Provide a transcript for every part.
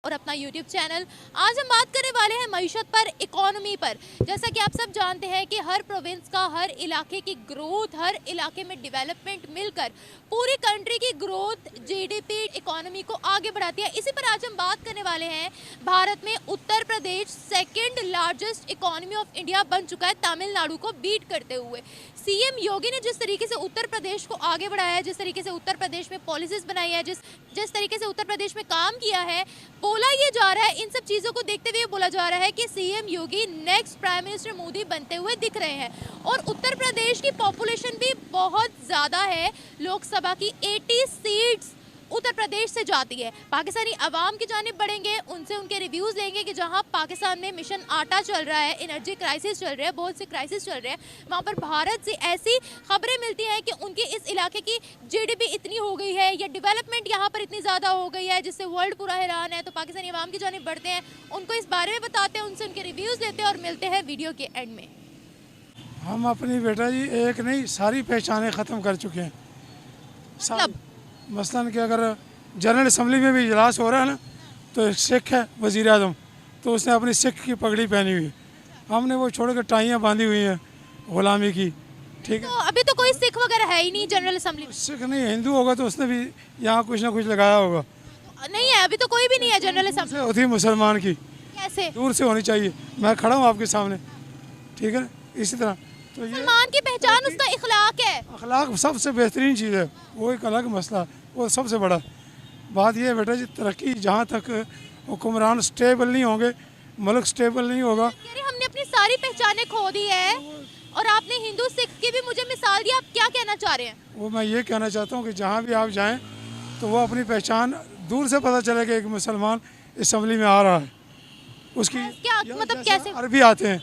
और अपना YouTube channel. आज हम बात करने वाले हैं मईशत पर, इकोनॉमी पर। जैसा कि आप सब जानते हैं कि हर प्रोविंस का, हर इलाके की ग्रोथ, हर इलाके में डेवलपमेंट मिलकर पूरी कंट्री की ग्रोथ, जीडीपी, इकोनॉमी को आगे बढ़ाती है। इसी पर आज हम बात करने वाले हैं। भारत में Uttar Pradesh second largest economy of India बन चुका है, तमिलनाडु को बीट करते हुए। सीएम योगी ने जिस तरीके से उत्तर प्रदेश को आगे बढ़ाया है, जिस तरीके से उत्तर प्रदेश में पॉलिसीज बनाई है, जिस तरीके से उत्तर प्रदेश में काम किया है, बोला ये जा रहा है, इन सब चीज़ों को देखते हुए बोला जा रहा है कि सीएम योगी नेक्स्ट प्राइम मिनिस्टर मोदी बनते हुए दिख रहे हैं। और उत्तर प्रदेश की पॉपुलेशन भी बहुत ज़्यादा है, लोकसभा की 80 सीट्स उत्तर प्रदेश से जाती है। पाकिस्तानी अवाम की जानिब बढ़ेंगे, उनसे उनके रिव्यूज़ लेंगे कि जहां पाकिस्तान में मिशन आटा चल रहा है, एनर्जी क्राइसिस चल रहा है, बहुत से क्राइसिस चल रहे हैं, वहां पर भारत से ऐसी खबरें मिलती हैं कि उनके इस इलाके की जीडीपी इतनी हो गई है या डेवलपमेंट यहाँ पर इतनी ज़्यादा हो गई है जिससे वर्ल्ड पूरा हैरान है। तो पाकिस्तानी अवाम की जानिब बढ़ते हैं, उनको इस बारे में बताते हैं, उनसे उनके रिव्यूज़ लेते हैं और मिलते हैं वीडियो के एंड में। हम अपनी बेटा जी एक नहीं सारी पहचानें ख़त्म कर चुके हैं। मसलन कि अगर जनरल असम्बली में भी इजलास हो रहा है ना, तो एक सिख है वज़ीर आज़म, तो उसने अपनी सिख की पगड़ी पहनी हुई है। हमने वो छोड़ कर टाइयाँ बांधी हुई हैं ग़ुलामी की। ठीक है, तो अभी तो कोई सिख वगैरह है ही नहीं जनरल असम्बली में। सिख नहीं, हिंदू होगा तो उसने भी यहाँ कुछ ना कुछ लगाया होगा। नहीं है, अभी तो कोई भी नहीं है जनरल असम्बली। होती है मुसलमान की, कैसे? दूर से होनी चाहिए। मैं खड़ा हूँ आपके सामने, ठीक है ना, इसी तरह। तो ये मुसलमान की पहचान उसका इखलाक है। अखलाक सबसे बेहतरीन चीज़ है, वो एक अलग मसला है, वो सबसे बड़ा बात ये है बेटा जी, तरक्की जहाँ तक हुक्मरान स्टेबल नहीं होंगे, मुल्क स्टेबल नहीं होगा। यार हमने अपनी सारी पहचानें खो दी है और आपने हिंदू सिख की भी मुझे मिसाल दी, आप क्या कहना चाह रहे हैं? वो मैं ये कहना चाहता हूँ कि जहाँ भी आप जाएं तो वो अपनी पहचान दूर से पता चले कि एक मुसलमान असम्बली में आ रहा है। उसकी क्या मतलब कैसे? अरबी आते हैं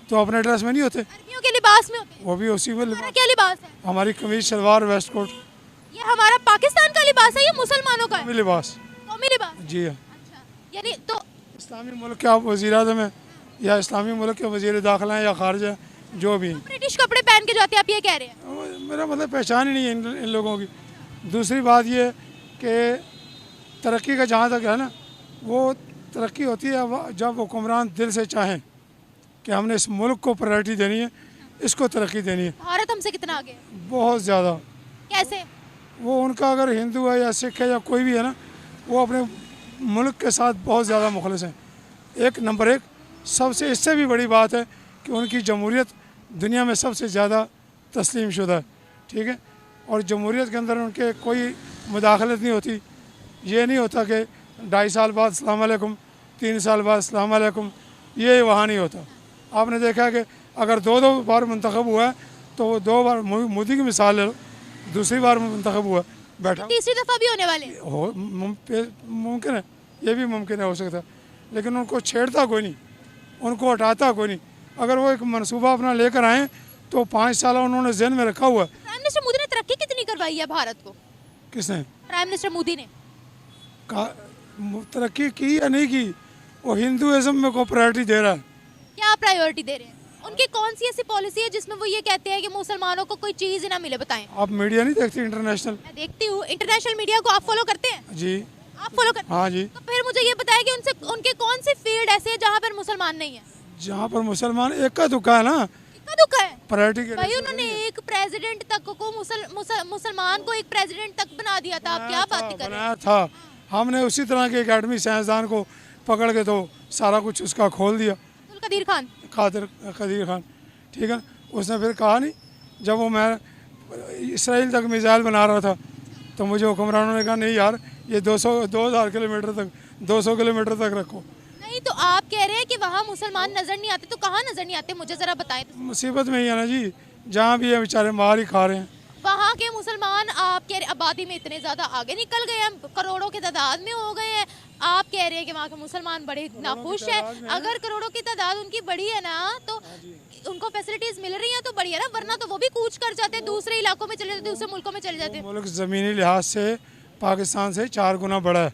तो अपने ड्रेस में नहीं होते, अरबियों के लिबास में होते हैं। वो भी उसी में हमारा क्या लिबास है? हमारी कमीज शलवार वेस्ट कोट, ये हमारा पाकिस्तान का लिबास है, ये मुसलमानों का है लिबास। कौमी लिबास। जी हाँ, अच्छा, यानी तो इस्लामी मुल्क के आप वज़ीर आज़म हैं या इस्लामी मुल्क के वज़ीर दाखिला हैं या खारजा, जो भी हैं, ब्रिटिश कपड़े पहन के जाते हैं, आप ये कह रहे हैं? मेरा मतलब पहचान ही नहीं है इन लोगों की। दूसरी बात ये कि तरक्की का जहाँ तक है ना, वो तरक्की होती है जब हुक्मरान दिल से चाहें कि हमने इस मुल्क को प्रायोरिटी देनी है, इसको तरक्की देनी है। भारत हमसे कितना आगे है? बहुत ज़्यादा। कैसे? वो उनका अगर हिंदू है या सिख है या कोई भी है ना, वो अपने मुल्क के साथ बहुत ज़्यादा मुखलिस हैं। एक नंबर एक सबसे इससे भी बड़ी बात है कि उनकी जमहूरियत दुनिया में सबसे ज़्यादा तस्लीम शुदा है, ठीक है। और जमहूरियत के अंदर उनके कोई मुदाखलत नहीं होती। ये नहीं होता कि 2.5 साल बाद अस्सलाम वालेकुम, 3 साल बाद अस्सलाम वालेकुम, ये वहाँ नहीं होता। आपने देखा कि अगर दो बार मुंतखब हुआ है तो वो 2 बार मोदी की मिसाल ले लो, दूसरी बार मुंतखब हुआ बैठा, तीसरी दफा भी होने वाले हैं। हो मुमकिन है, ये भी मुमकिन है, हो सकता है, लेकिन उनको छेड़ता कोई नहीं, उनको हटाता कोई नहीं। अगर वो एक मनसूबा अपना लेकर आएँ तो 5 साल उन्होंने जहन में रखा हुआ है। प्राइम मिनिस्टर मोदी ने तरक्की कितनी करवाई है भारत को? किसने? प्राइम मिनिस्टर मोदी ने। तरक्की की या नहीं की, वो हिंदुइज्म में को प्रायोरिटी दे रहा है। क्या प्रायोरिटी दे रहे हैं? उनकी कौन सी ऐसी पॉलिसी है जिसमें वो ये कहते हैं कि मुसलमानों को कोई चीज ही ना मिले? बताएं। आप मीडिया नहीं देखती इंटरनेशनल? मैं देखती हूँ इंटरनेशनल मीडिया को। आप फॉलो करते हैं? जी। आप फॉलो करते हैं? हाँ जी। तो फिर मुझे ये बताएं कि उनके कौन सी फील्ड ऐसे है जहाँ पर मुसलमान नहीं है? जहाँ पर मुसलमान एक का दुक्का है ना, इक्का दुक्का है प्रायोरिटी के भाई। उन्होंने एक प्रेसिडेंट तक को मुसलमान को एक प्रेसिडेंट तक बना दिया था। आप क्या बात कर रहे हैं? बनाया था। हमने उसी तरह के एकेडमी साइंसदान को पकड़ के तो सारा कुछ उसका खोल दिया। कदीर खान, कदीर खान, ठीक है। उसने फिर कहा नहीं, जब वो मैं इसराइल तक मिसाइल बना रहा था तो मुझे हुक्मरानों ने कहा नहीं यार, ये 2000 किलोमीटर तक, 200 किलोमीटर तक रखो। नहीं तो आप कह रहे हैं कि वहाँ मुसलमान नजर नहीं आते, तो कहाँ नजर नहीं आते? मुझे जरा बताएं तो। मुसीबत में ही है ना जी, जहाँ भी है बेचारे मार ही खा रहे हैं। वहाँ के मुसलमान आप कह रहे आबादी में इतने ज़्यादा आगे निकल गए हैं, करोड़ों के तादाद में हो गए हैं। आप कह रहे हैं कि वहाँ के मुसलमान बड़े नाखुश हैं। अगर करोड़ों की तादाद उनकी बड़ी है ना, तो उनको फैसिलिटीज़ मिल रही हैं तो बढ़िया ना, वरना तो वो भी कूच कर जाते हैं, दूसरे इलाकों में चले जाते, दूसरे मुल्कों में चले जाते हैं। मुल्क ज़मीनी लिहाज से पाकिस्तान से 4 गुना बड़ा है,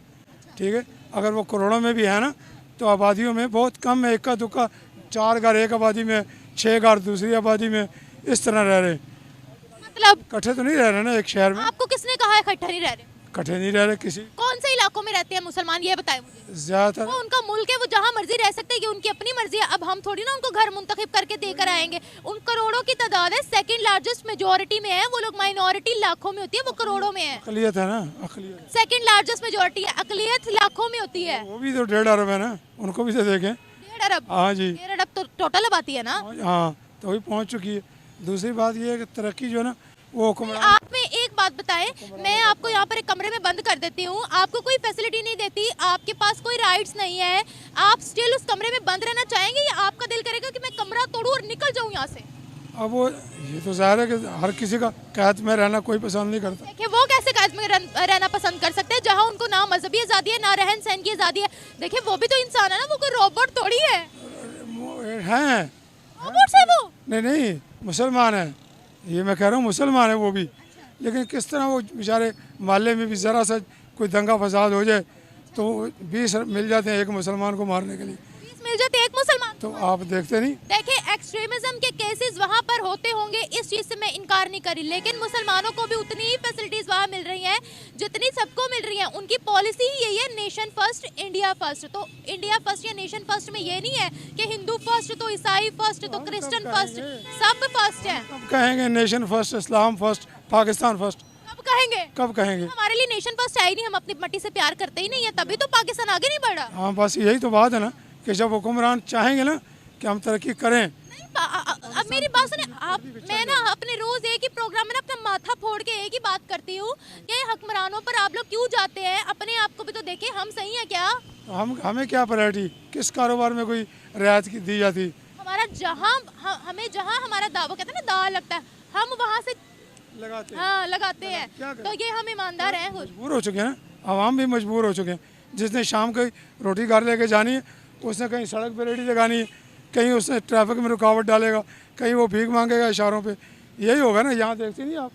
ठीक है। अगर वो करोड़ों में भी है ना, तो आबादियों में बहुत कम है, इक्का दुक्का 4 घर एक आबादी में, 6 घर दूसरी आबादी में, इस तरह रह रहे हैं। मतलब इकट्ठे तो नहीं रह रहे ना एक शहर में। आपको किसने कहा है इकट्ठा नहीं रह रहे? इकट्ठे नहीं रह रहे किसी। कौन से इलाकों में रहते हैं मुसलमान, ये बताएं मुझे। ज़्यादातर वो उनका मुल्क है, वो जहाँ मर्जी रह सकते हैं, ये उनकी अपनी मर्जी है। अब हम थोड़ी ना उनको घर मुंतखब करके देकर आएंगे। उन करोड़ों की तादाद है, सेकंड लार्जेस्ट मेजोरिटी में है वो लोग, माइनॉरिटी लाखों में होती है, वो करोड़ों में है। अकलियत है ना, अकलियत। सेकंड लार्जेस्ट मेजोरिटी है, अकलियत लाखों में होती है। वो भी तो 1.5 अरब है ना, उनको भी तो देखें। 1.5 अरब? हाँ जी, 1.5 अरब तो टोटल आबादी है ना। हाँ तो वही पहुँच चुकी है। दूसरी बात ये है कि तरक्की जो है ना वो हुक्मरान। आप में एक बात बताएं, मैं आपको यहाँ पर एक कमरे में बंद कर देती हूँ, आपको कोई फैसिलिटी नहीं देती, आपके पास कोई राइट्स नहीं है, आप स्टिल उस कमरे में बंद रहना चाहेंगे या आपका दिल करेगा कि मैं कमरा तोड़ूं और निकल जाऊँ यहाँ से? अब वो ये तो जाहिर है कि हर किसी का कैद में रहना कोई पसंद नहीं करता। देखिए वो कैसे कैद में रहना पसंद कर सकते हैं जहाँ उनको ना मजहबी आज़ादी है ना रहन सहन की आज़ादी है। देखिए वो भी तो इंसान है ना, वो कोई रोबोट थोड़ी है। हैं रोबोट है वो? नहीं नहीं, मुसलमान है, ये मैं कह रहा हूँ मुसलमान है वो भी। लेकिन किस तरह वो बेचारे मोहल्ले में भी ज़रा सा कोई दंगा फसाद हो जाए तो 20 मिल जाते हैं एक मुसलमान को मारने के लिए। 20 मिल जाते हैं एक मुसलमान? तो आप देखते नहीं? देखिए एक्सट्रीमिज्म के केसेस वहाँ पर होते होंगे, इस चीज़ से मैं इनकार नहीं करी, लेकिन मुसलमानों को भी उतनी ही फैसिलिटीज़ वहाँ मिल रही हैं जितनी सबको मिल रही हैं। उनकी पॉलिसी ही यही है, नेशन फर्स्ट इंडिया फर्स्ट। तो इंडिया फर्स्ट या नेशन फर्स्ट में ये नहीं है कि हिंदू फर्स्ट तो ईसाई फर्स्ट तो क्रिश्चियन फर्स्ट, सब फर्स्ट है। कब कहेंगे नेशन फर्स्ट, इस्लाम फर्स्ट, पाकिस्तान फर्स्ट? कब कहेंगे? कब कहेंगे? हमारे लिए नेशन फर्स्ट है ही नहीं, हम अपनी मट्टी से प्यार करते ही नहीं है, तभी तो पाकिस्तान आगे नहीं बढ़ा। हाँ बस यही तो बात है ना कि जब हुक्मरान चाहेंगे ना कि हम तरक्की करें। नहीं, अब मेरी बात सुने आप, मैं ना अपने रोज एक ही प्रोग्राम में ना अपना माथा फोड़ के एक ही बात करती हूँ कि हुक्मरानों पर आप लोग क्यों जाते हैं, अपने आप को भी तो देखें, हम सही है क्या? हमें क्या प्रायोरिटी, किस कारोबार में कोई रियायत की दी जाती? हमारा जहाँ हमें जहाँ हमारा दावा कहते हैं ना दावा लगता है, हम वहाँ से लगाते हैं। हाँ लगाते हैं। क्या करें? तो ये हम ईमानदार हैं खुद। मजबूर हो चुके हैं ना, आवाम भी मजबूर हो चुके हैं। जिसने शाम को रोटी घर लेके जानी है उसने कहीं सड़क पे रेडी लगानी है, कहीं उसने ट्रैफिक में रुकावट डालेगा, कहीं वो भीख मांगेगा इशारों पे। यही होगा ना, यहाँ देखते नहीं आप,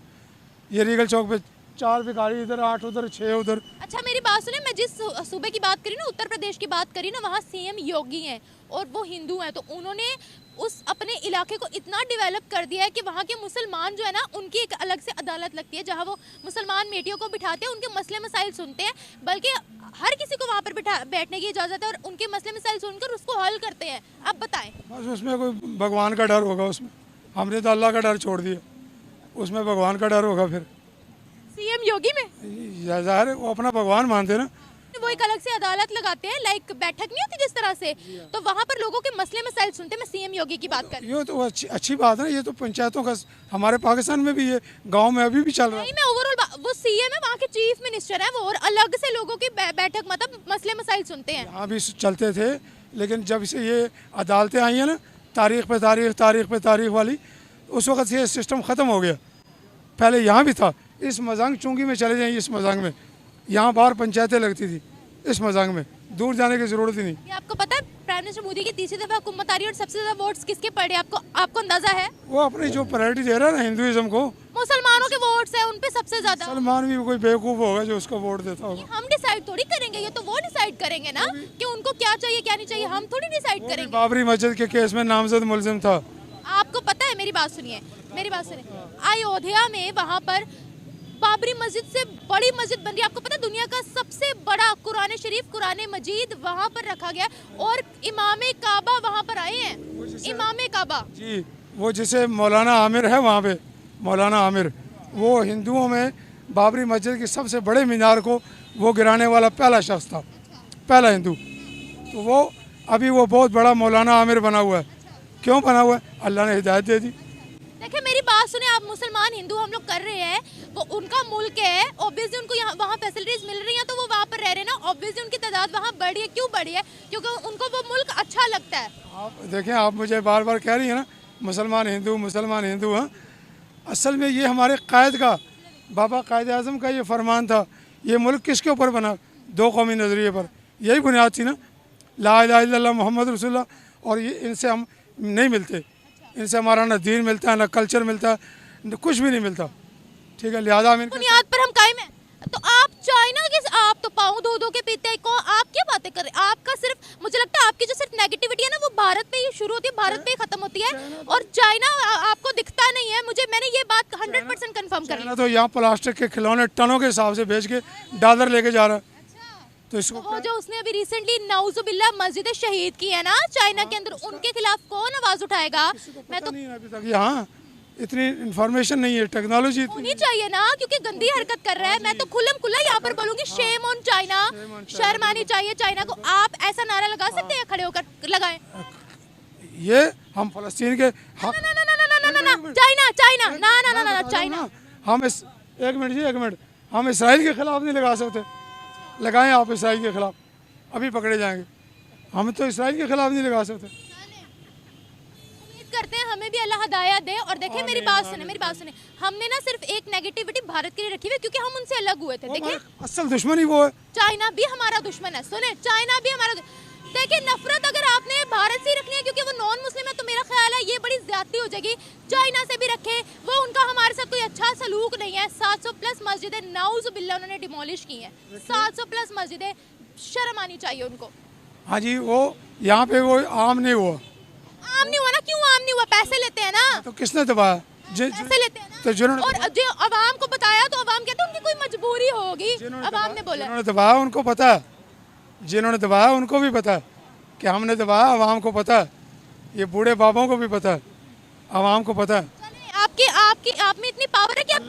ये रीगल चौक पे 4 भिखारी इधर, 8 उधर, 6 उधर। अच्छा मेरी बात सुने, मैं जिस सूबे की बात करी ना, उत्तर प्रदेश की बात करी ना, वहाँ सीएम योगी हैं और वो हिंदू हैं, तो उन्होंने उस अपने इलाके को इतना डेवलप कर दिया है कि वहाँ के मुसलमान जो है ना, उनकी एक अलग से अदालत लगती है जहाँ वो मुसलमान मेटियों को बिठाते हैं, उनके मसले मसाइल सुनते हैं, बल्कि हर किसी को वहाँ पर बैठने की इजाज़त है और उनके मसले मसाइल सुनकर उसको हल करते हैं। अब बताएं। बस उसमें कोई भगवान का डर होगा, उसमें हमने तो अल्लाह का डर छोड़ दिया, उसमें भगवान का डर होगा फिर सीएम योगी में? ज़ाहिर है वो अपना भगवान मानते हैं ना। वो एक अलग से अदालत लगाते हैं, लाइक बैठक नहीं होती जिस तरह से, तो वहाँ पर लोगों के मसले मसाइल सुनते हैं। मैं सीएम योगी की बात कर रही हूँ। ये तो अच्छी बात है ना, ये तो पंचायतों का हमारे पाकिस्तान में भी, ये गांव में अभी भी चल रहा है। नहीं, मैं ओवरऑल वो सीएम है, वहाँ के चीफ मिनिस्टर है वो, और अलग से लोगों की बैठक मतलब मसले मसाइल सुनते हैं। यहाँ भी चलते थे, लेकिन जब से ये अदालतें आई हैं ना, तारीख पे तारीख वाली, उस वक्त से ये सिस्टम ख़त्म हो गया। पहले यहाँ भी था, इस मजांग चुंगी में चले जाएँ, इस मजांग में, यहाँ बाहर पंचायतें लगती थी, इस मजांग में दूर जाने की ज़रूरत ही नहीं। ये आपको पता है प्राइम मिनिस्टर मोदी की तीसरी दफा हुकूमत आ रही है और सबसे ज़्यादा वोट्स किसके पड़े, आपको अंदाजा है? वो अपनी जो प्रायोरिटी दे रहा है ना हिंदुइज्म को, मुसलमानों के वोट्स है उन पे सबसे ज्यादा। सलमान भी कोई बेवकूफ़ होगा जो उसको वोट देता होगा। हम डिसाइड थोड़ी करेंगे, ये तो वो डिसाइड करेंगे ना कि उनको क्या चाहिए क्या नहीं चाहिए, हम थोड़ी डिसाइड करेंगे। बाबरी मस्जिद के केस में नामजद मुलजिम था। आपको पता है, मेरी बात सुनिए, अयोध्या में वहाँ पर बाबरी मस्जिद से बड़ी मस्जिद बन रही है। आपको पता है दुनिया का सबसे बड़ा कुरान शरीफ, कुरान मजीद वहाँ पर रखा गया और इमामे काबा वहाँ पर आए हैं। इमामे काबा जी, वो जिसे मौलाना आमिर है वहाँ पे, मौलाना आमिर, वो हिंदुओं में बाबरी मस्जिद की सबसे बड़े मीनार को वो गिराने वाला पहला शख्स था, पहला हिंदू। तो वो अभी वो बहुत बड़ा मौलाना आमिर बना हुआ है। क्यों बना हुआ है? अल्लाह ने हिदायत दे दी। देखिए मेरी बात सुने, आप मुसलमान हिंदू हम लोग कर रहे हैं, वो उनका मुल्क है, ऑब्वियसली उनको यहाँ वहाँ फैसिलिटीज मिल रही हैं तो वो वहाँ पर रह रहे हैं ना, ऑब्वियसली उनकी तादाद वहाँ बढ़ी है। क्यों बढ़ी है? क्योंकि उनको वो मुल्क अच्छा लगता है। आप देखें, आप मुझे बार बार कह रही हैं ना मुसलमान हिंदू, हाँ, असल में ये हमारे कायद का, बाबा कायद आज़म का ये फरमान था। ये मुल्क किसके ऊपर बना? 2 कौमी नज़रिए पर, यही बुनियाद थी ना, ला इलाहा इल्लल्लाह मोहम्मद रसूलुल्लाह। और ये इनसे हम नहीं मिलते, इनसे हमारा ना दीन मिलता है, ना कल्चर मिलता है, कुछ भी नहीं मिलता। ठीक है, लिहाजा हम बुनियाद पर हम कायम हैं। तो आप चाइना के, आप तो पाँव धो धो के पीते हैं। कौन, आप क्या बातें कर रहे हैं? आपका सिर्फ, मुझे लगता है आपकी जो सिर्फ नेगेटिविटी है ना वो भारत पे ही शुरू होती है, भारत पे ही खत्म होती है, और चाइना आपको दिखता नहीं है। मुझे, मैंने ये बात 100% कंफर्म कर ली। चाइना तो यहाँ प्लास्टिक के खिलौने टनों के हिसाब से बेच के डॉलर लेके जा रहा है। तो इसको वो जो उसने अभी रिसेंटली नाउजुबिल्ला मस्जिद शहीद की है ना चाइना के अंदर, उनके खिलाफ कौन आवाज उठाएगा? मैं तो नहीं है अभी तक यहाँ इतनी इन्फॉर्मेशन नहीं है, टेक्नोलॉजी होनी चाहिए ना, क्योंकि गंदी हरकत कर रहा है। मैं तो खुल्लम खुल्ला यहाँ पर बोलूंगी, शेम ऑन चाइना, शर्म आनी चाहिए चाइना को। आप ऐसा नारा लगा सकते हैं, खड़े होकर लगाएं। ये हम फलस्तीन के हक, ना ना ना ना ना ना ना ना, चाइना चाइना, ना ना ना ना चाइना। हम इस एक मिनट, हम इसराइल के खिलाफ नहीं लगा सकते। लगाएं आप इसराइल के खिलाफ, अभी पकड़े जाएंगे। हम तो इसराइल के खिलाफ नहीं लगा सकते। उम्मीद करते हैं हमें भी अल्लाह हिदायत दे। और देखिए मेरी बात सुने, हमने ना सिर्फ एक नेगेटिविटी भारत के लिए रखी हुई है, क्योंकि हम उनसे अलग हुए थे। देखिए असल दुश्मन ही वो है। चाइना भी हमारा दुश्मन है। सुने, चाइना भी हमारा देखिए, नफरत अगर आपने भारत से ही रखनी है क्योंकि वो नॉन मुस्लिम है, तो मेरा ख्याल है ये बड़ी ज्यादती हो जाएगी। चाइना से भी रखे, वो उनका हमारे साथ कोई अच्छा सलूक नहीं है। 700 प्लस मस्जिदें नाउजुबिल्ला उन्होंने डिमोलिश की हैं। 700 प्लस मस्जिदें, शर्म आनी चाहिए उनको। हाँ जी, वो यहाँ पे वो आम नहीं हुआ। आम नहीं हुआ ना, क्यों आम नहीं हुआ? पैसे लेते हैं ना, तो किसने दबाया? पैसे लेते हैं ना। तो जिन्होंने और जो अवाम को बताया, तो अवाम कहते हैं उनकी कोई मजबूरी होगी। अवाम ने बोला, जिन्होंने दबाया उनको पता है, जिन्होंने दबाया उनको भी पता है कि हमने दबाया। अवाम को पता है, ये बूढ़े बाबों को भी पता है, अवाम को पता है। आपकी आपकी आप में इतनी पावर है कि आप